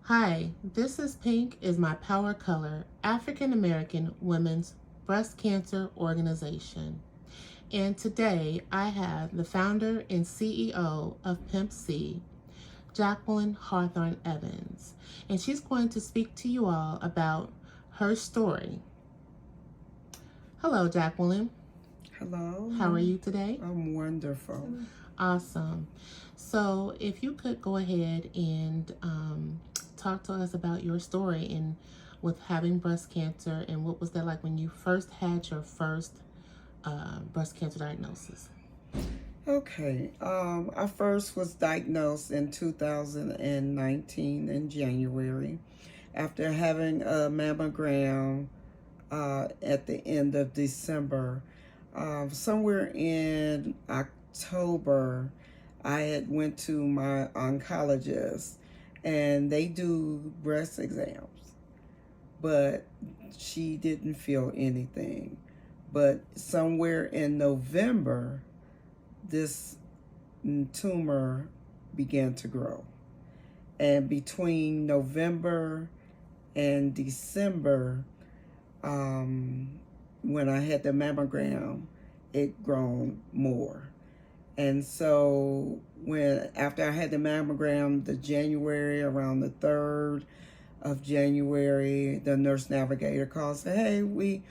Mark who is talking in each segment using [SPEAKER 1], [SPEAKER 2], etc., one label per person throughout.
[SPEAKER 1] Hi, this is Pink is my power color, African American Women's Breast Cancer Organization. And today I have the founder and CEO of PIMPC, Jacqueline Hawthorne Evans. And she's going to speak to you all about her story. Hello, Jacqueline.
[SPEAKER 2] Hello.
[SPEAKER 1] How are you today?
[SPEAKER 2] I'm wonderful.
[SPEAKER 1] Awesome. So if you could go ahead and talk to us about your story and with having breast cancer and what was that like when you first had your first breast cancer diagnosis?
[SPEAKER 2] Okay. I first was diagnosed in 2019 in January after having a mammogram at the end of December. Somewhere in October, I had went to my oncologist and they do breast exams, but she didn't feel anything. But somewhere in November, this tumor began to grow. And between November and December, when I had the mammogram, it grown more. And so after I had the mammogram, around the 3rd of January, the nurse navigator called and said, hey, we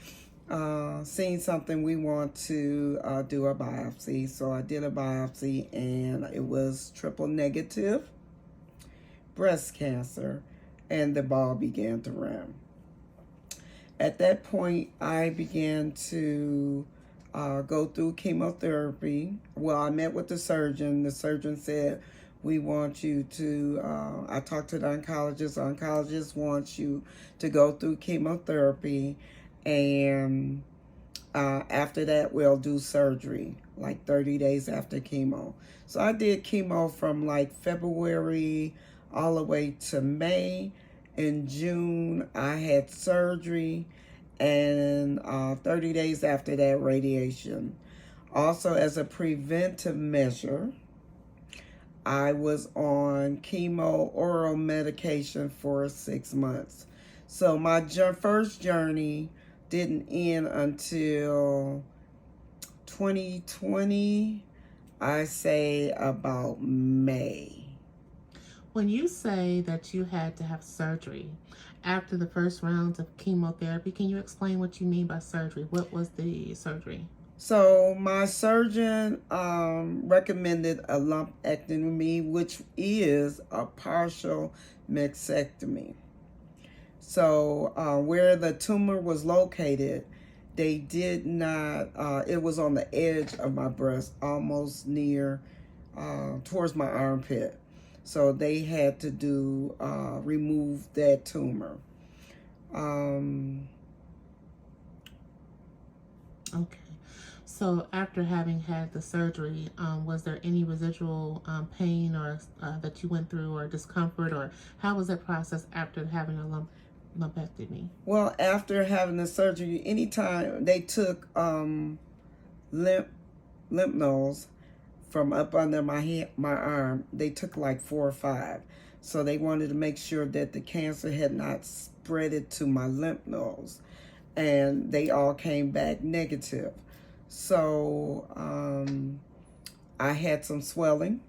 [SPEAKER 2] seen something, we want to do a biopsy. So I did a biopsy and it was triple negative breast cancer, and the ball began to run. At that point, I began to go through chemotherapy. Well, I met with the surgeon. The surgeon said, we want you to, I talked to the oncologist. The oncologist wants you to go through chemotherapy, and after that, we'll do surgery, like 30 days after chemo. So I did chemo from like February all the way to May. In June, I had surgery, and 30 days after that, radiation. Also, as a preventive measure, I was on chemo oral medication for 6 months. So my first journey didn't end until 2020, I say about May.
[SPEAKER 1] When you say that you had to have surgery after the first rounds of chemotherapy, can you explain what you mean by surgery? What was the surgery?
[SPEAKER 2] So my surgeon recommended a lumpectomy, which is a partial mastectomy. So where the tumor was located, they did not, it was on the edge of my breast, almost near, towards my armpit. So they had to remove that tumor.
[SPEAKER 1] Okay. So after having had the surgery, was there any residual pain or that you went through or discomfort, or how was that process after having a lumpectomy?
[SPEAKER 2] Well, after having the surgery, anytime they took lymph nodes from up under my arm, they took like 4 or 5. So they wanted to make sure that the cancer had not spread it to my lymph nodes, and they all came back negative. So I had some swelling.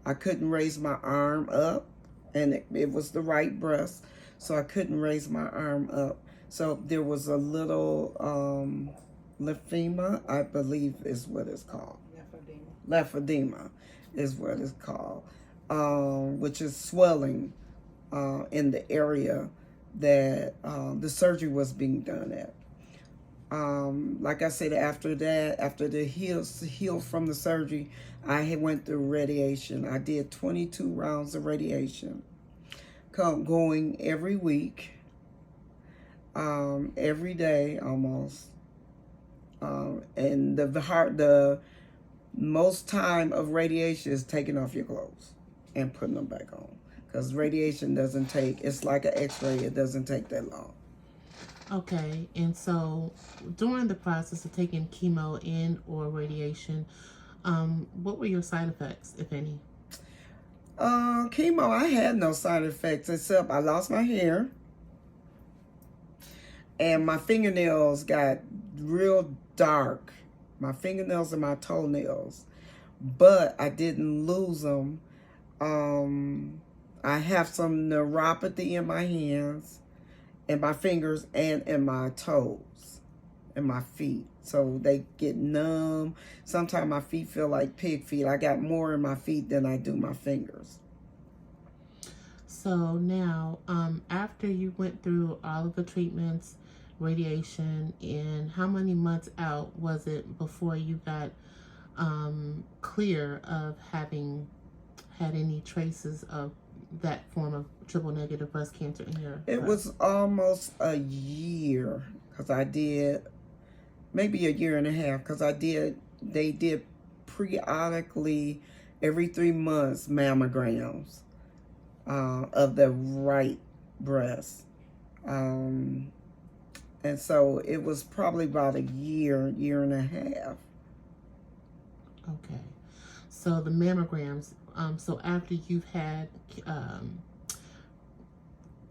[SPEAKER 2] I couldn't raise my arm up, and it was the right breast, so I couldn't raise my arm up. So there was a little lymphema, I believe is what it's called. Lymphedema is what it's called, which is swelling in the area that the surgery was being done at. Like I said, after the heal from the surgery, I had went through radiation. I did 22 rounds of radiation, going every week, every day almost. And the most time of radiation is taking off your clothes and putting them back on, because radiation doesn't take, it's like an x-ray, it doesn't take that long.
[SPEAKER 1] Okay, and so during the process of taking chemo and or radiation, what were your side effects, if any?
[SPEAKER 2] Chemo, I had no side effects except I lost my hair and my fingernails got real dark. My fingernails and my toenails. But I didn't lose them. I have some neuropathy in my hands, in my fingers, and in my toes, and my feet. So they get numb. Sometimes my feet feel like pig feet. I got more in my feet than I do my fingers.
[SPEAKER 1] So now, after you went through all of the treatments, radiation, and how many months out was it before you got clear of having had any traces of that form of triple negative breast cancer in your
[SPEAKER 2] It was almost a year, because I did, maybe a year and a half, because they did periodically every 3 months mammograms of the right breast. And so it was probably about a year and a half.
[SPEAKER 1] Okay. So the mammograms, so after you've had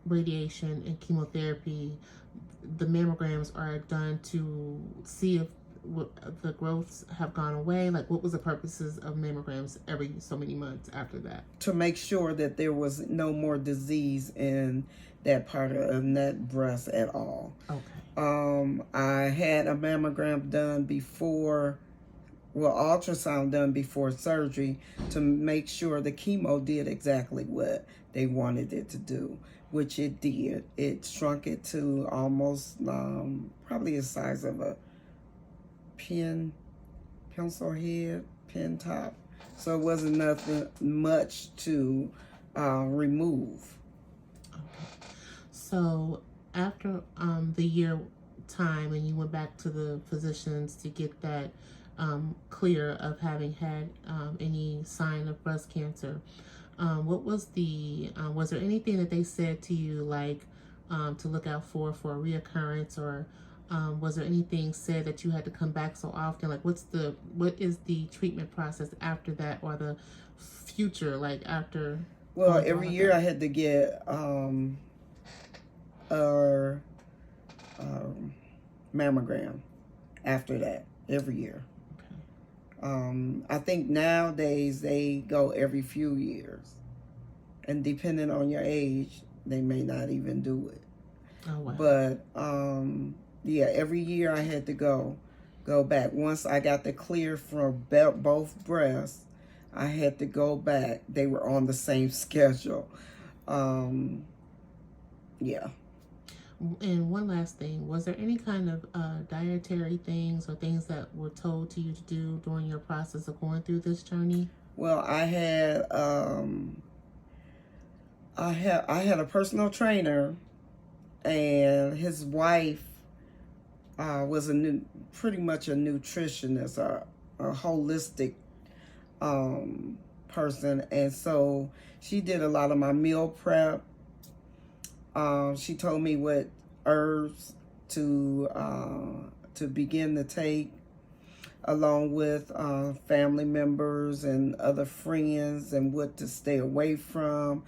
[SPEAKER 1] radiation and chemotherapy, the mammograms are done to see if the growths have gone away. Like, what was the purposes of mammograms every so many months after that?
[SPEAKER 2] To make sure that there was no more disease in that part of that breast at all.
[SPEAKER 1] Okay.
[SPEAKER 2] I had a mammogram done before, well, ultrasound done before surgery to make sure the chemo did exactly what they wanted it to do, which it did. It shrunk it to almost probably the size of a pencil head, pen top. So it wasn't nothing much to remove.
[SPEAKER 1] Okay. So after the year time and you went back to the physicians to get that clear of having had any sign of breast cancer, what was was there anything that they said to you, like to look out for a reoccurrence, or was there anything said that you had to come back so often? Like, what is the treatment process after that, or the future, like after?
[SPEAKER 2] Well, every year I had to get a mammogram after that, every year.
[SPEAKER 1] Okay.
[SPEAKER 2] I think nowadays they go every few years, and depending on your age, they may not even do it.
[SPEAKER 1] Oh, wow.
[SPEAKER 2] But yeah, every year I had to go back. Once I got the clear for both breasts, I had to go back. They were on the same schedule. Yeah.
[SPEAKER 1] And one last thing, was there any kind of dietary things or things that were told to you to do during your process of going through this journey?
[SPEAKER 2] Well, I had a personal trainer, and his wife was pretty much a nutritionist, a holistic person, and so she did a lot of my meal prep. She told me what herbs to begin to take, along with family members and other friends, and what to stay away from.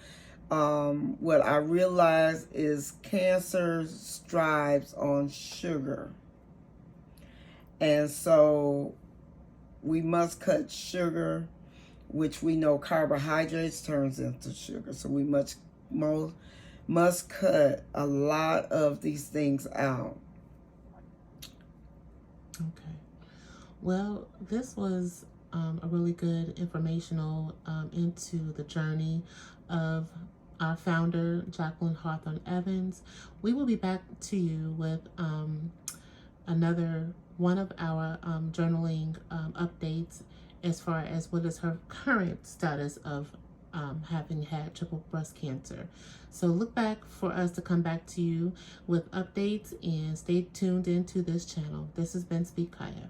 [SPEAKER 2] What I realized is cancer thrives on sugar. And so we must cut sugar, which we know carbohydrates turns into sugar. So we must cut a lot of these things out.
[SPEAKER 1] Okay. Well, this was a really good informational into the journey of our founder, Jacqueline Hawthorne Evans. We will be back to you with another one of our journaling updates as far as what is her current status of having had triple breast cancer. So look back for us to come back to you with updates, and stay tuned into this channel. This has been Speak Kaya.